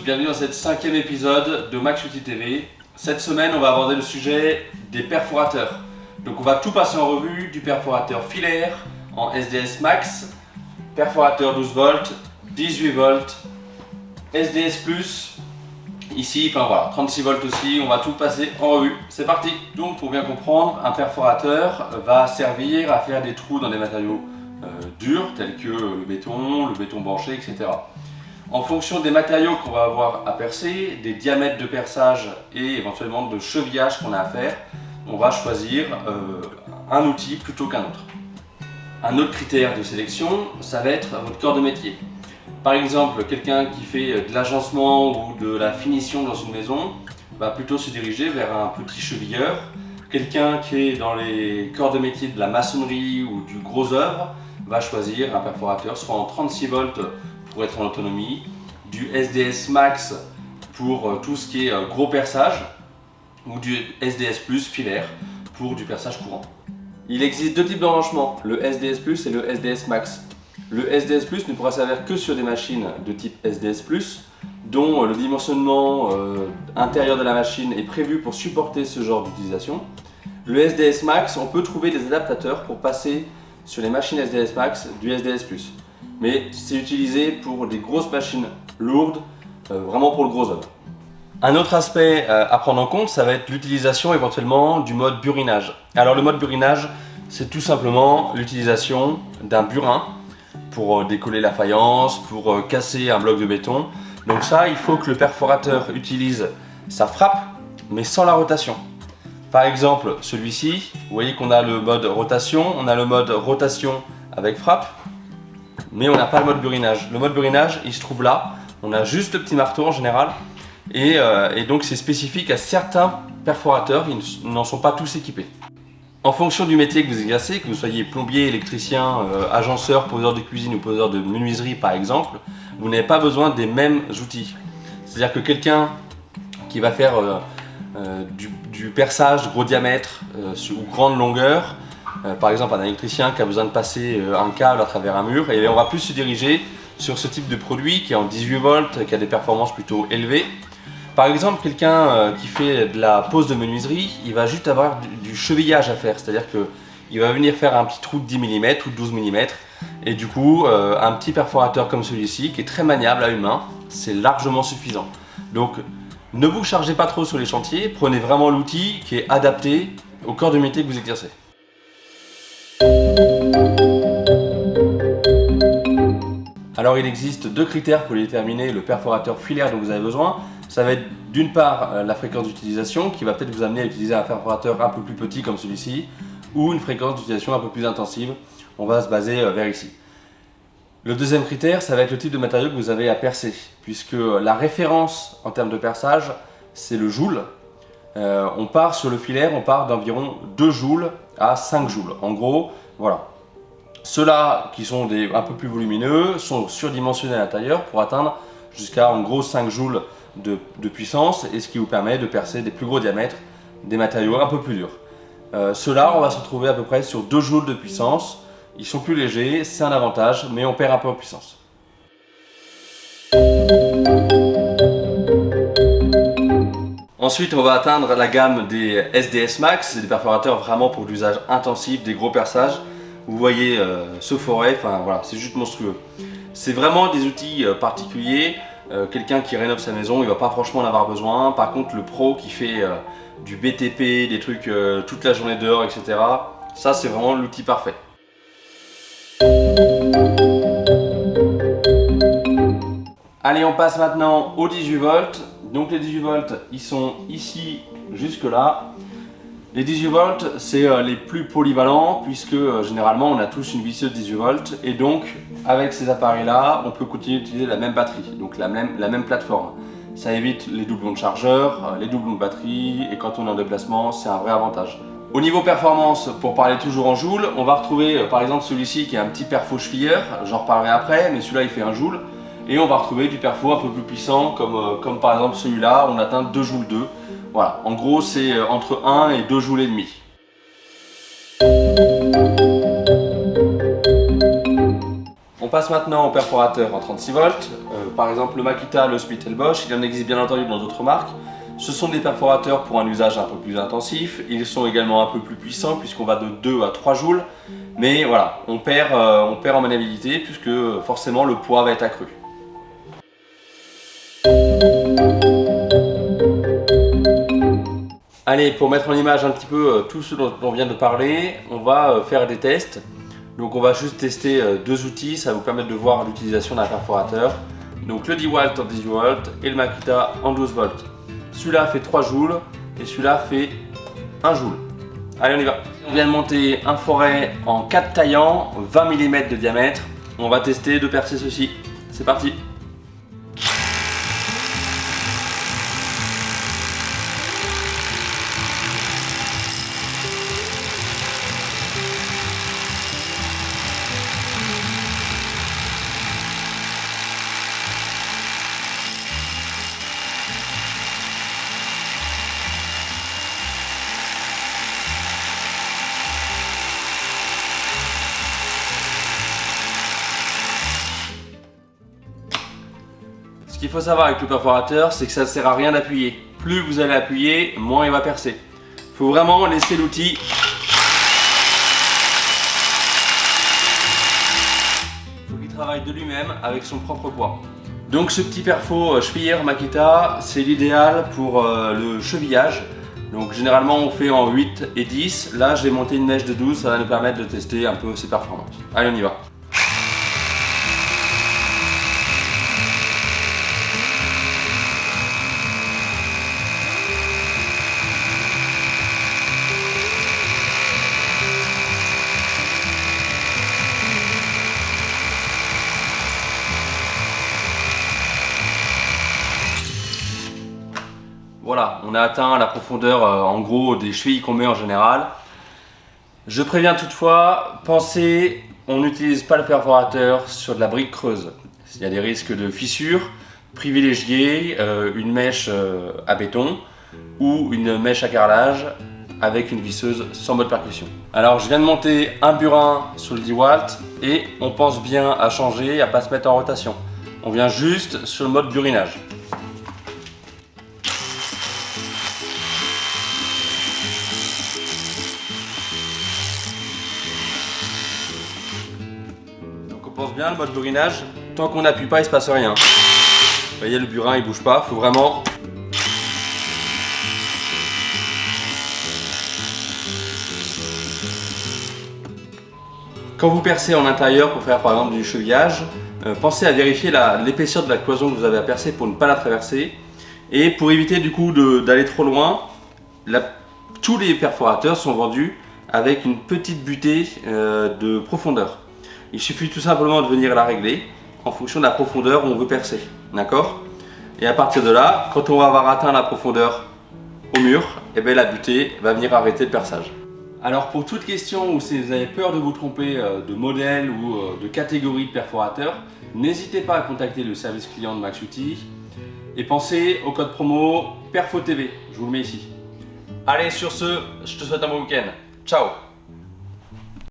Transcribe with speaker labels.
Speaker 1: bienvenue dans cette 5e épisode de Max Outils TV. Cette semaine, on va aborder le sujet des perforateurs. Donc on va tout passer en revue, du perforateur filaire en SDS Max, perforateur 12 volts, 18 volts, SDS+, ici, enfin voilà, 36 volts aussi, on va tout passer en revue. C'est parti. Donc pour bien comprendre, un perforateur va servir à faire des trous dans des matériaux durs tels que le béton banché, etc. En fonction des matériaux qu'on va avoir à percer, des diamètres de perçage et éventuellement de chevillage qu'on a à faire, on va choisir un outil plutôt qu'un autre. Un autre critère de sélection, ça va être votre corps de métier. Par exemple, quelqu'un qui fait de l'agencement ou de la finition dans une maison va plutôt se diriger vers un petit chevilleur. Quelqu'un qui est dans les corps de métier de la maçonnerie ou du gros œuvre va choisir un perforateur soit en 36 volts pour être en autonomie, du SDS Max pour tout ce qui est gros perçage ou du SDS Plus filaire pour du perçage courant. Il existe deux types d'embranchements, le SDS Plus et le SDS Max. Le SDS Plus ne pourra servir que sur des machines de type SDS Plus dont le dimensionnement intérieur de la machine est prévu pour supporter ce genre d'utilisation. Le SDS Max, on peut trouver des adaptateurs pour passer sur les machines SDS Max du SDS Plus. Mais c'est utilisé pour des grosses machines lourdes, vraiment pour le gros œuvre. Un autre aspect à prendre en compte, ça va être l'utilisation éventuellement du mode burinage. Alors le mode burinage, c'est tout simplement l'utilisation d'un burin pour décoller la faïence, pour casser un bloc de béton. Donc ça, il faut que le perforateur utilise sa frappe, mais sans la rotation. Par exemple, celui-ci, vous voyez qu'on a le mode rotation, on a le mode rotation avec frappe, mais on n'a pas le mode burinage. Le mode burinage, il se trouve là, on a juste le petit marteau en général, et donc c'est spécifique à certains perforateurs, ils n'en sont pas tous équipés. En fonction du métier que vous exercez, que vous soyez plombier, électricien, agenceur, poseur de cuisine ou poseur de menuiserie par exemple, vous n'avez pas besoin des mêmes outils. C'est-à-dire que quelqu'un qui va faire du perçage gros diamètre ou grande longueur, par exemple un électricien qui a besoin de passer un câble à travers un mur, et on va plus se diriger sur ce type de produit qui est en 18 volts, qui a des performances plutôt élevées. Par exemple, quelqu'un qui fait de la pose de menuiserie, il va juste avoir du chevillage à faire, c'est-à-dire qu'il va venir faire un petit trou de 10 mm ou de 12 mm, et du coup, un petit perforateur comme celui-ci, qui est très maniable à une main, c'est largement suffisant. Donc, ne vous chargez pas trop sur les chantiers, prenez vraiment l'outil qui est adapté au corps de métier que vous exercez. Alors, il existe deux critères pour déterminer le perforateur filaire dont vous avez besoin. Ça va être d'une part la fréquence d'utilisation qui va peut-être vous amener à utiliser un perforateur un peu plus petit comme celui-ci ou une fréquence d'utilisation un peu plus intensive. On va se baser vers ici. Le deuxième critère, ça va être le type de matériau que vous avez à percer, puisque la référence en termes de perçage, c'est le joule. On part sur le filaire, on part d'environ 2 joules à 5 joules. En gros, voilà. Ceux-là qui sont un peu plus volumineux sont surdimensionnés à l'intérieur pour atteindre jusqu'à en gros 5 joules de puissance, et ce qui vous permet de percer des plus gros diamètres, des matériaux un peu plus durs. Ceux-là, on va se retrouver à peu près sur 2 joules de puissance. Ils sont plus légers, c'est un avantage, mais on perd un peu en puissance. Ensuite, on va atteindre la gamme des SDS Max, c'est des perforateurs vraiment pour l'usage intensif, des gros perçages. Vous voyez ce forêt, enfin voilà, c'est juste monstrueux. C'est vraiment des outils particuliers. Quelqu'un qui rénove sa maison, il ne va pas franchement en avoir besoin. Par contre, le pro qui fait du BTP, des trucs toute la journée dehors, etc. Ça, c'est vraiment l'outil parfait. Allez, on passe maintenant aux 18 volts. Donc les 18 volts, ils sont ici jusque là. Les 18 volts, c'est les plus polyvalents puisque généralement on a tous une visseuse 18 volts, et donc avec ces appareils là, on peut continuer d'utiliser la même batterie, donc la même plateforme. Ça évite les doublons de chargeur, les doublons de batterie, et quand on est en déplacement, c'est un vrai avantage. Au niveau performance, pour parler toujours en joules, on va retrouver par exemple celui-ci qui est un petit perfo chevilleur, j'en reparlerai après, mais celui-là il fait 1 joule. Et on va retrouver du perfo un peu plus puissant, comme par exemple celui-là, on atteint 2 joules 2. Voilà, en gros c'est entre 1 et 2 joules et demi. On passe maintenant au perforateur en 36 volts. Par exemple le Makita, le Smith & Bosch, il en existe bien entendu dans d'autres marques. Ce sont des perforateurs pour un usage un peu plus intensif. Ils sont également un peu plus puissants puisqu'on va de 2 à 3 joules. Mais voilà, on perd en maniabilité puisque forcément le poids va être accru. Allez, pour mettre en image un petit peu tout ce dont on vient de parler, on va faire des tests. Donc on va juste tester deux outils, ça va vous permettre de voir l'utilisation d'un perforateur. Donc le DeWalt en 18 volts et le Makita en 12 volts. Celui-là fait 3 joules et celui-là fait 1 joule. Allez, on y va. On vient de monter un forêt en 4 taillants, 20 mm de diamètre. On va tester de percer ceci. C'est parti. Ce qu'il faut savoir avec le perforateur, c'est que ça ne sert à rien d'appuyer. Plus vous allez appuyer, moins il va percer. Il faut vraiment laisser l'outil. Il faut qu'il travaille de lui-même avec son propre poids. Donc ce petit perfo chevillère Makita, c'est l'idéal pour le chevillage. Donc généralement on fait en 8 et 10. Là j'ai monté une mèche de 12, ça va nous permettre de tester un peu ses performances. Allez, on y va. Voilà, on a atteint la profondeur en gros des chevilles qu'on met en général. Je préviens toutefois, pensez, on n'utilise pas le perforateur sur de la brique creuse. Il y a des risques de fissures. Privilégiez une mèche à béton ou une mèche à carrelage avec une visseuse sans mode percussion. Alors je viens de monter un burin sur le DeWalt et on pense bien à changer, à ne pas se mettre en rotation. On vient juste sur le mode burinage. On pense bien le mode burinage, tant qu'on n'appuie pas il se passe rien. Vous voyez le burin il bouge pas, il faut vraiment... Quand vous percez en intérieur pour faire par exemple du chevillage, pensez à vérifier l'épaisseur de la cloison que vous avez à percer pour ne pas la traverser. Et pour éviter du coup d'aller trop loin, tous les perforateurs sont vendus avec une petite butée de profondeur. Il suffit tout simplement de venir la régler en fonction de la profondeur où on veut percer, d'accord? Et à partir de là, quand on va avoir atteint la profondeur au mur, et bien la butée va venir arrêter le perçage. Alors pour toute question où si vous avez peur de vous tromper de modèle ou de catégorie de perforateur, n'hésitez pas à contacter le service client de Maxuti et pensez au code promo PERFOTV, je vous le mets ici. Allez, sur ce, je te souhaite un bon week-end. Ciao!